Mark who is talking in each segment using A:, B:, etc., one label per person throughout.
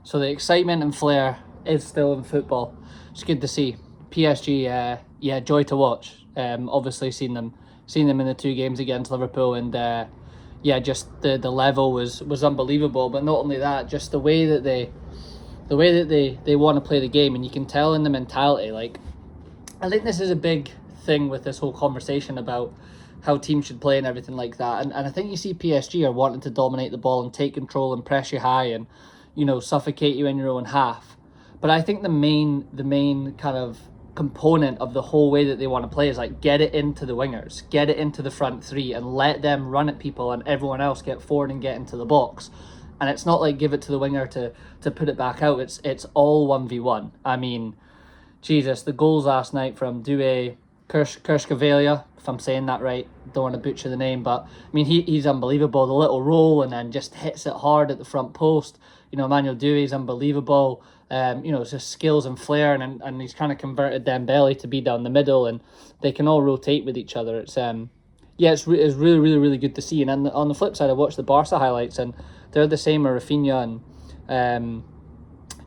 A: So the excitement and flair is still in football. It's good to see. PSG, yeah, joy to watch. Obviously seen them in the 2 games against Liverpool, and yeah, just the level was unbelievable. But not only that, just the way that they want to play the game, and you can tell in the mentality. Like, I think this is a big thing with this whole conversation about how teams should play and everything like that. And I think you see PSG are wanting to dominate the ball and take control and press you high and, suffocate you in your own half. But I think the main kind of component of the whole way that they want to play is like get it into the wingers, get it into the front three and let them run at people and everyone else get forward and get into the box. And it's not like give it to the winger to put it back out. It's all 1v1. I mean, Jesus, the goals last night from Due Kirschkavalia, if I'm saying that right, don't want to butcher the name, but I mean he's unbelievable. The little roll and then just hits it hard at the front post. Emmanuel Dewey's unbelievable. It's just skills and flair, and he's kind of converted Dembele to be down the middle, and they can all rotate with each other. It's it's really, really, really good to see. And on the flip side, I watched the Barca highlights, and they're the same with Rafinha and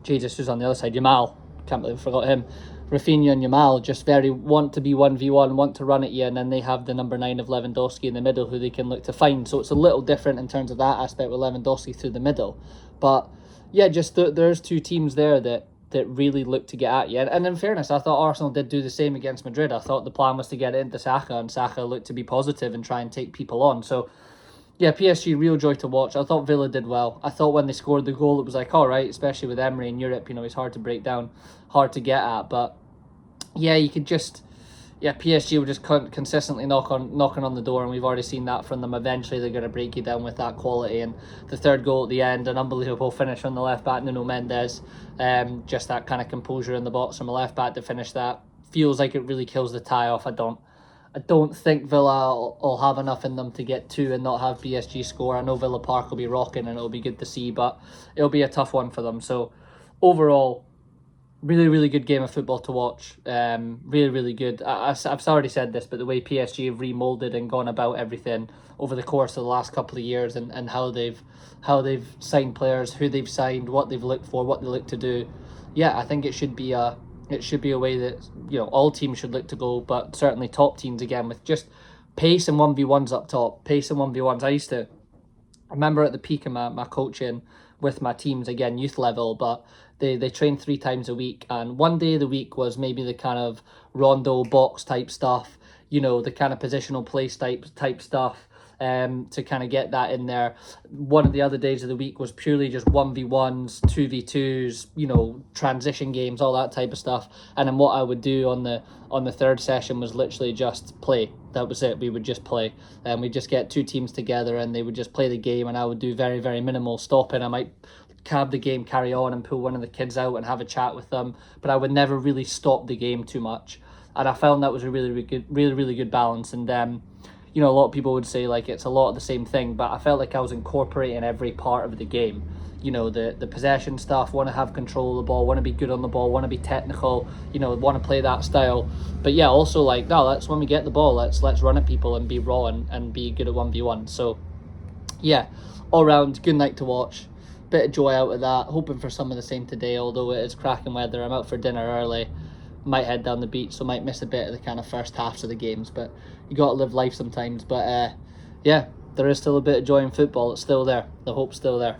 A: Jesus, who's on the other side, Yamal. Can't believe I forgot him. Rafinha and Yamal just very want to be 1v1, want to run at you, and then they have the number 9 of Lewandowski in the middle who they can look to find. So it's a little different in terms of that aspect with Lewandowski through the middle. But yeah, just there's 2 teams there that really look to get at you. And in fairness, I thought Arsenal did do the same against Madrid. I thought the plan was to get it into Saka, and Saka looked to be positive and try and take people on. So yeah, PSG, real joy to watch. I thought Villa did well. I thought when they scored the goal, it was like, all right, especially with Emery in Europe, he's hard to break down, hard to get at. But yeah, you could just, PSG will just consistently knocking on the door, and we've already seen that from them. Eventually, they're going to break you down with that quality. And the third goal at the end, an unbelievable finish on the left back, Nuno Mendes. Just that kind of composure in the box from a left back to finish that. Feels like it really kills the tie off. I don't think Villa will have enough in them to get 2 and not have PSG score. I know Villa Park will be rocking and it'll be good to see, but it'll be a tough one for them. So overall, really, really good game of football to watch. Really, really good. I've already said this, but the way PSG have remolded and gone about everything over the course of the last couple of years, and how they've signed players, who they've signed, what they've looked for, what they look to do. Yeah, I think it should be a way that all teams should look to go, but certainly top teams again with just pace and 1v1s up top. Pace and 1v1s. I remember at the peak of my coaching with my teams, again youth level, but they train 3 times a week, and one day of the week was maybe the kind of rondo box type stuff, the kind of positional place type stuff, to kind of get that in there. One of the other days of the week was purely just 1v1s, 2v2s, transition games, all that type of stuff. And then what I would do on the third session was literally just play. That was it. We would just play, and we'd just get 2 teams together and they would just play the game, and I would do very, very minimal stopping. I might cab the game, carry on, and pull one of the kids out and have a chat with them, but I would never really stop the game too much. And I found that was a really, really good balance. And a lot of people would say like it's a lot of the same thing, but I felt like I was incorporating every part of the game. The possession stuff, want to have control of the ball, want to be good on the ball, want to be technical, want to play that style. But yeah, also like, no, let's, when we get the ball, let's run at people and be raw and be good at 1v1. So yeah, all round, good night to watch. Bit of joy out of that. Hoping for some of the same today, although it is cracking weather. I'm out for dinner early. Might head down the beach, so might miss a bit of the kind of first halves of the games, but you got to live life sometimes. But yeah, there is still a bit of joy in football. It's still there. The hope's still there.